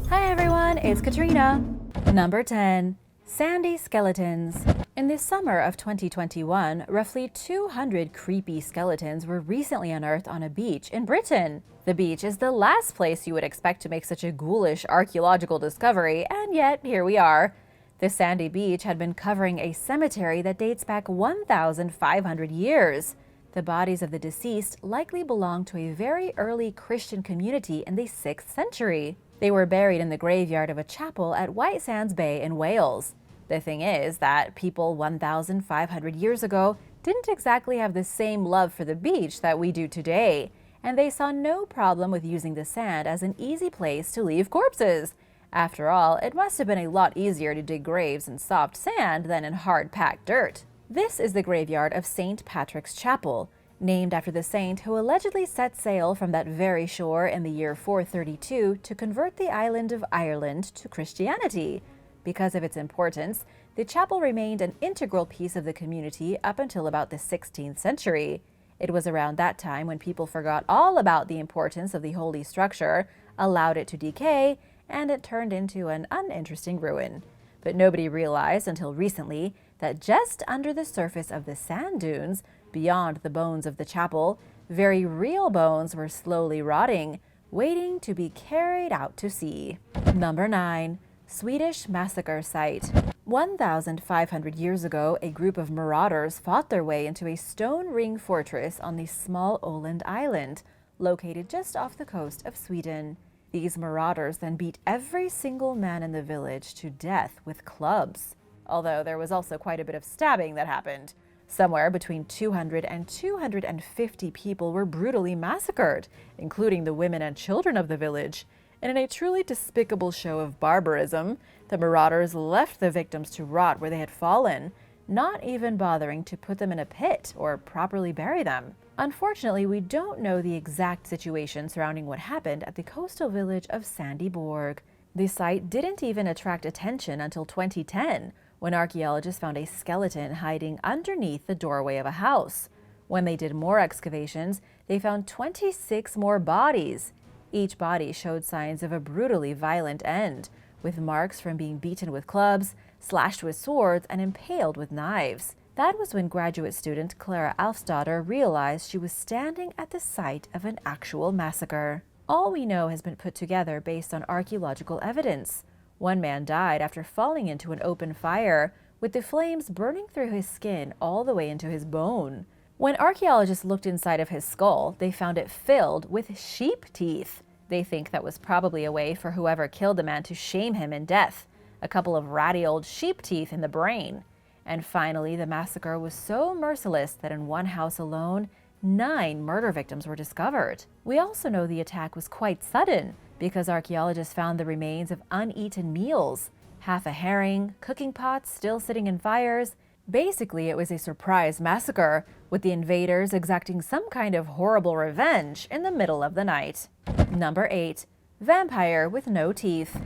Hi everyone, it's Katrina. Number 10. Sandy Skeletons. In the summer of 2021, roughly 200 creepy skeletons were recently unearthed on a beach in Britain. The beach is the last place you would expect to make such a ghoulish archaeological discovery, and yet here we are. The sandy beach had been covering a cemetery that dates back 1,500 years. The bodies of the deceased likely belonged to a very early Christian community in the 6th century. They were buried in the graveyard of a chapel at White Sands Bay in Wales. The thing is that people 1,500 years ago didn't exactly have the same love for the beach that we do today, and they saw no problem with using the sand as an easy place to leave corpses. After all, it must have been a lot easier to dig graves in soft sand than in hard-packed dirt. This is the graveyard of St. Patrick's Chapel, named after the saint who allegedly set sail from that very shore in the year 432 to convert the island of Ireland to Christianity. Because of its importance, the chapel remained an integral piece of the community up until about the 16th century. It was around that time when people forgot all about the importance of the holy structure, allowed it to decay, and it turned into an uninteresting ruin. But nobody realized until recently that just under the surface of the sand dunes, beyond the bones of the chapel, very real bones were slowly rotting, waiting to be carried out to sea. Number 9. Swedish Massacre Site. 1,500 years ago, a group of marauders fought their way into a stone ring fortress on the small Åland Island, located just off the coast of Sweden. These marauders then beat every single man in the village to death with clubs. Although there was also quite a bit of stabbing that happened. Somewhere between 200 and 250 people were brutally massacred, including the women and children of the village. And in a truly despicable show of barbarism, the marauders left the victims to rot where they had fallen, not even bothering to put them in a pit or properly bury them. Unfortunately, we don't know the exact situation surrounding what happened at the coastal village of Sandyborg. The site didn't even attract attention until 2010, when archaeologists found a skeleton hiding underneath the doorway of a house. When they did more excavations, they found 26 more bodies. Each body showed signs of a brutally violent end, with marks from being beaten with clubs, slashed with swords, and impaled with knives. That was when graduate student Clara Alfsdotter realized she was standing at the site of an actual massacre. All we know has been put together based on archaeological evidence. One man died after falling into an open fire, with the flames burning through his skin all the way into his bone. When archaeologists looked inside of his skull, they found it filled with sheep teeth. They think that was probably a way for whoever killed the man to shame him in death. A couple of ratty old sheep teeth in the brain. And finally, the massacre was so merciless that in one house alone, 9 murder victims were discovered. We also know the attack was quite sudden, because archaeologists found the remains of uneaten meals, half a herring, cooking pots still sitting in fires. Basically, it was a surprise massacre, with the invaders exacting some kind of horrible revenge in the middle of the night. Number 8. Vampire with no teeth.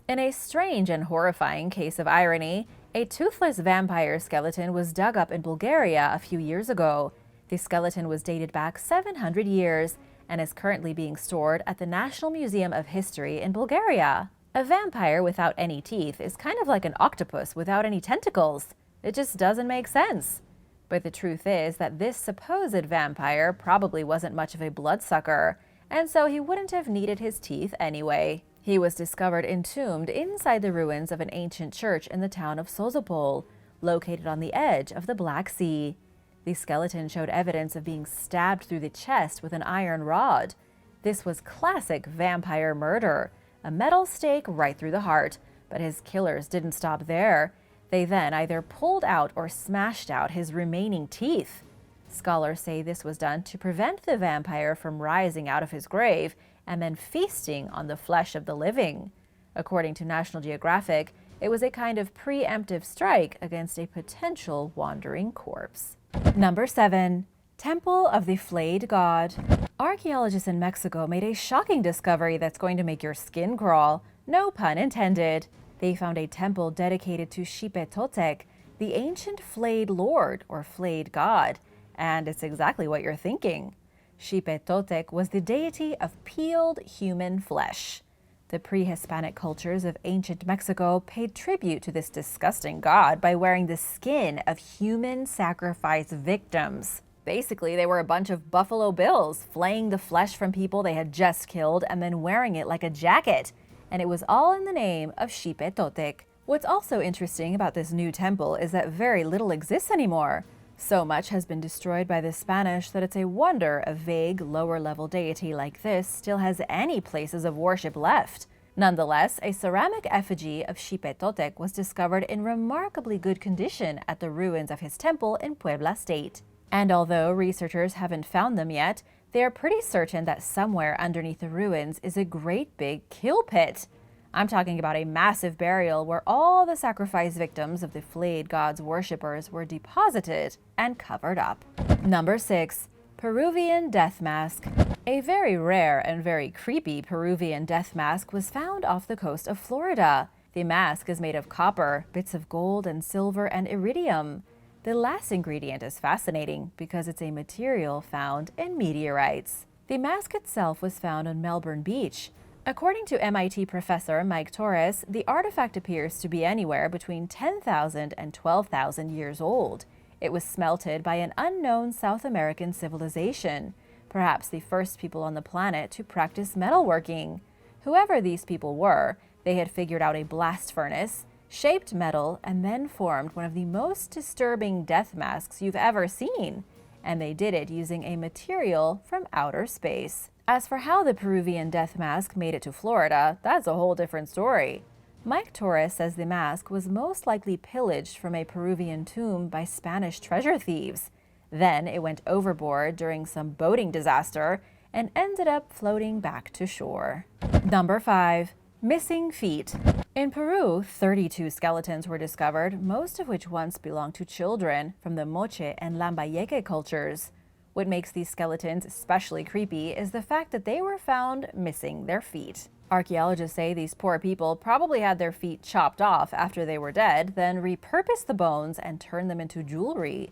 In a strange and horrifying case of irony, a toothless vampire skeleton was dug up in Bulgaria a few years ago. The skeleton was dated back 700 years and is currently being stored at the National Museum of History in Bulgaria. A vampire without any teeth is kind of like an octopus without any tentacles. It just doesn't make sense. But the truth is that this supposed vampire probably wasn't much of a bloodsucker, and so he wouldn't have needed his teeth anyway. He was discovered entombed inside the ruins of an ancient church in the town of Sozopol, located on the edge of the Black Sea. The skeleton showed evidence of being stabbed through the chest with an iron rod. This was classic vampire murder, a metal stake right through the heart, but his killers didn't stop there. They then either pulled out or smashed out his remaining teeth. Scholars say this was done to prevent the vampire from rising out of his grave and then feasting on the flesh of the living. According to National Geographic, it was a kind of preemptive strike against a potential wandering corpse. Number 7. Temple of the Flayed God. Archaeologists in Mexico made a shocking discovery that's going to make your skin crawl. No pun intended. They found a temple dedicated to Xipe-Totec, the ancient flayed lord or flayed god. And it's exactly what you're thinking. Xipe-Totec was the deity of peeled human flesh. The pre-Hispanic cultures of ancient Mexico paid tribute to this disgusting god by wearing the skin of human sacrifice victims. Basically, they were a bunch of Buffalo Bills, flaying the flesh from people they had just killed and then wearing it like a jacket. And it was all in the name of Xipe-Totec. What's also interesting about this new temple is that very little exists anymore. So much has been destroyed by the Spanish that it's a wonder a vague, lower-level deity like this still has any places of worship left. Nonetheless, a ceramic effigy of Xipe-Totec was discovered in remarkably good condition at the ruins of his temple in Puebla State. And although researchers haven't found them yet, they are pretty certain that somewhere underneath the ruins is a great big kill pit. I'm talking about a massive burial where all the sacrifice victims of the Flayed God's worshippers were deposited and covered up. Number 6. Peruvian Death Mask. A very rare and very creepy Peruvian death mask was found off the coast of Florida. The mask is made of copper, bits of gold and silver and iridium. The last ingredient is fascinating because it's a material found in meteorites. The mask itself was found on Melbourne Beach. According to MIT professor Mike Torres, the artifact appears to be anywhere between 10,000 and 12,000 years old. It was smelted by an unknown South American civilization, perhaps the first people on the planet to practice metalworking. Whoever these people were, they had figured out a blast furnace, shaped metal, and then formed one of the most disturbing death masks you've ever seen. And they did it using a material from outer space. As for how the Peruvian death mask made it to Florida, that's a whole different story. Mike Torres says the mask was most likely pillaged from a Peruvian tomb by Spanish treasure thieves. Then it went overboard during some boating disaster and ended up floating back to shore. Number 5. Missing feet. In Peru, 32 skeletons were discovered, most of which once belonged to children from the Moche and Lambayeque cultures. What makes these skeletons especially creepy is the fact that they were found missing their feet. Archaeologists say these poor people probably had their feet chopped off after they were dead, then repurposed the bones and turned them into jewelry.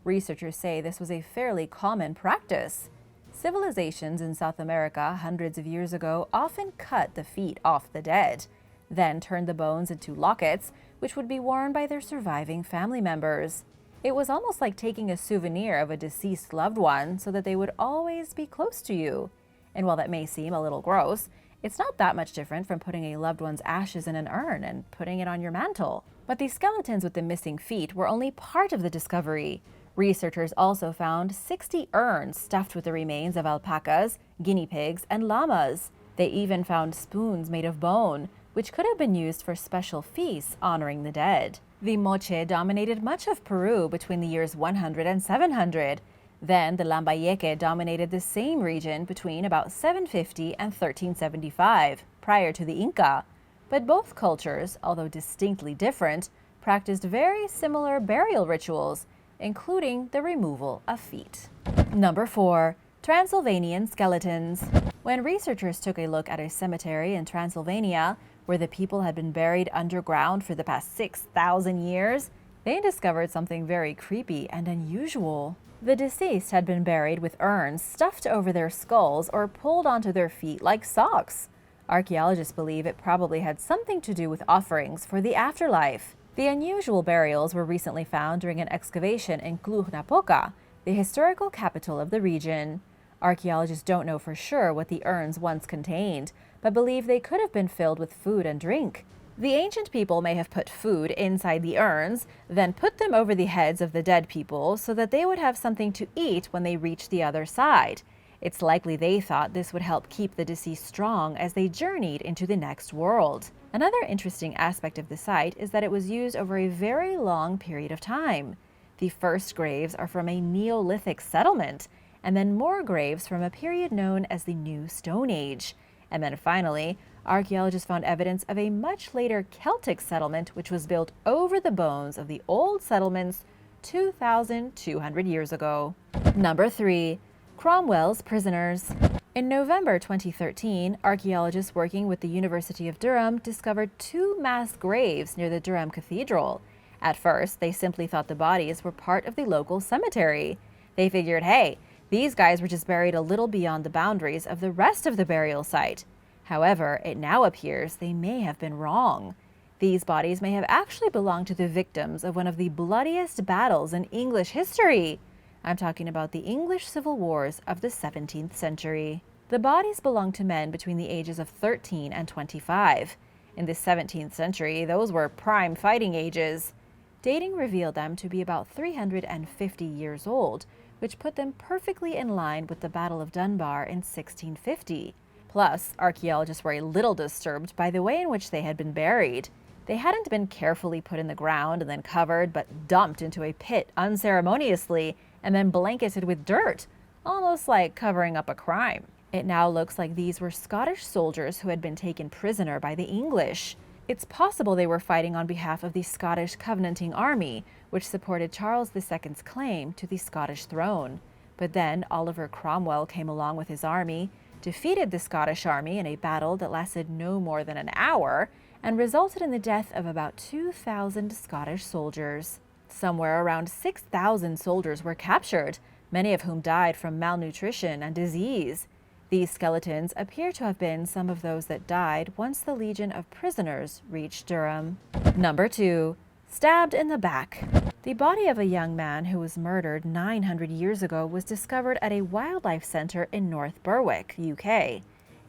Researchers say this was a fairly common practice. Civilizations in South America hundreds of years ago often cut the feet off the dead, then turned the bones into lockets, which would be worn by their surviving family members. It was almost like taking a souvenir of a deceased loved one so that they would always be close to you. And while that may seem a little gross, it's not that much different from putting a loved one's ashes in an urn and putting it on your mantle. But these skeletons with the missing feet were only part of the discovery. Researchers also found 60 urns stuffed with the remains of alpacas, guinea pigs, and llamas. They even found spoons made of bone, which could have been used for special feasts honoring the dead. The Moche dominated much of Peru between the years 100 and 700. Then the Lambayeque dominated the same region between about 750 and 1375, prior to the Inca. But both cultures, although distinctly different, practiced very similar burial rituals, including the removal of feet. Number 4. Transylvanian Skeletons. When researchers took a look at a cemetery in Transylvania, where the people had been buried underground for the past 6,000 years, they discovered something very creepy and unusual. The deceased had been buried with urns stuffed over their skulls or pulled onto their feet like socks. Archaeologists believe it probably had something to do with offerings for the afterlife. The unusual burials were recently found during an excavation in Cluj-Napoca, the historical capital of the region. Archaeologists don't know for sure what the urns once contained, but believe they could have been filled with food and drink. The ancient people may have put food inside the urns, then put them over the heads of the dead people so that they would have something to eat when they reached the other side. It's likely they thought this would help keep the deceased strong as they journeyed into the next world. Another interesting aspect of the site is that it was used over a very long period of time. The first graves are from a Neolithic settlement, and then more graves from a period known as the New Stone Age. And then finally, archaeologists found evidence of a much later Celtic settlement which was built over the bones of the old settlements 2,200 years ago. Number 3. Cromwells Prisoners. In November 2013, archaeologists working with the University of Durham discovered 2 mass graves near the Durham Cathedral. At first, they simply thought the bodies were part of the local cemetery. They figured, hey, these guys were just buried a little beyond the boundaries of the rest of the burial site. However, it now appears they may have been wrong. These bodies may have actually belonged to the victims of one of the bloodiest battles in English history. I'm talking about the English Civil Wars of the 17th century. The bodies belonged to men between the ages of 13 and 25. In the 17th century, those were prime fighting ages. Dating revealed them to be about 350 years old, which put them perfectly in line with the Battle of Dunbar in 1650. Plus, archaeologists were a little disturbed by the way in which they had been buried. They hadn't been carefully put in the ground and then covered, but dumped into a pit unceremoniously and then blanketed with dirt, almost like covering up a crime. It now looks like these were Scottish soldiers who had been taken prisoner by the English. It's possible they were fighting on behalf of the Scottish Covenanting Army, which supported Charles II's claim to the Scottish throne. But then Oliver Cromwell came along with his army, defeated the Scottish army in a battle that lasted no more than an hour, and resulted in the death of about 2,000 Scottish soldiers. Somewhere around 6,000 soldiers were captured, many of whom died from malnutrition and disease. These skeletons appear to have been some of those that died once the legion of prisoners reached Durham. Number 2. Stabbed in the back. The body of a young man who was murdered 900 years ago was discovered at a wildlife center in North Berwick, UK.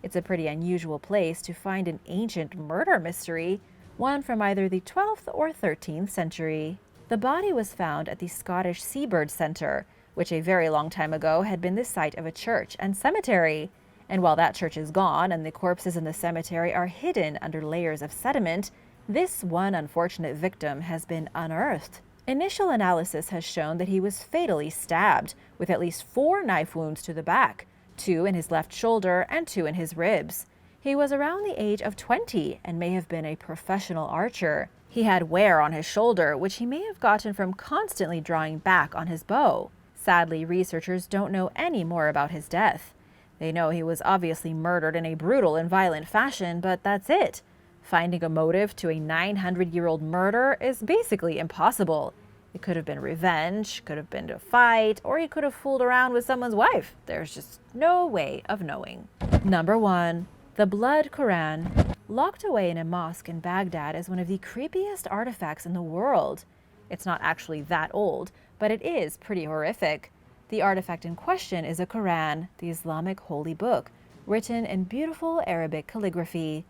It's a pretty unusual place to find an ancient murder mystery, one from either the 12th or 13th century. The body was found at the Scottish Seabird Centre, which a very long time ago had been the site of a church and cemetery. And while that church is gone and the corpses in the cemetery are hidden under layers of sediment, this one unfortunate victim has been unearthed. Initial analysis has shown that he was fatally stabbed, with at least 4 knife wounds to the back, 2 in his left shoulder and 2 in his ribs. He was around the age of 20 and may have been a professional archer. He had wear on his shoulder, which he may have gotten from constantly drawing back on his bow. Sadly, researchers don't know any more about his death. They know he was obviously murdered in a brutal and violent fashion, but that's it. Finding a motive to a 900-year-old murder is basically impossible. It could have been revenge, could have been a fight, or he could have fooled around with someone's wife. There's just no way of knowing. Number 1. The Blood Quran. Locked away in a mosque in Baghdad is one of the creepiest artifacts in the world. It's not actually that old, but it is pretty horrific. The artifact in question is a Quran, the Islamic holy book, written in beautiful Arabic calligraphy.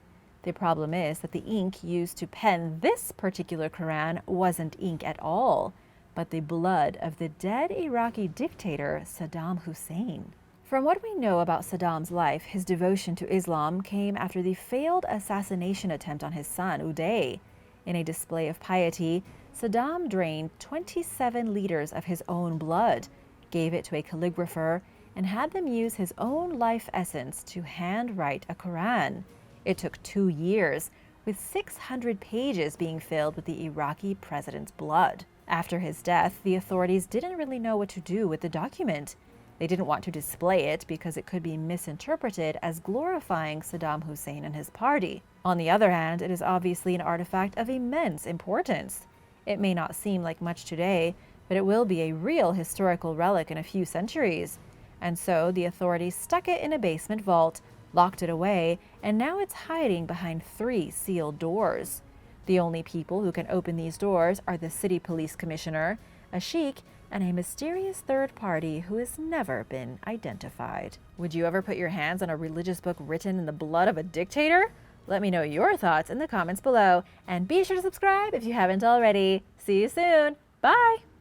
The problem is that the ink used to pen this particular Quran wasn't ink at all, but the blood of the dead Iraqi dictator Saddam Hussein. From what we know about Saddam's life, his devotion to Islam came after the failed assassination attempt on his son, Uday. In a display of piety, Saddam drained 27 liters of his own blood, gave it to a calligrapher, and had them use his own life essence to handwrite a Quran. It took 2 years, with 600 pages being filled with the Iraqi president's blood. After his death, the authorities didn't really know what to do with the document. They didn't want to display it because it could be misinterpreted as glorifying Saddam Hussein and his party. On the other hand, it is obviously an artifact of immense importance. It may not seem like much today, but it will be a real historical relic in a few centuries. And so the authorities stuck it in a basement vault, locked it away, and now it's hiding behind 3 sealed doors. The only people who can open these doors are the city police commissioner, a sheikh, and a mysterious third party who has never been identified. Would you ever put your hands on a religious book written in the blood of a dictator? Let me know your thoughts in the comments below, and be sure to subscribe if you haven't already. See you soon. Bye!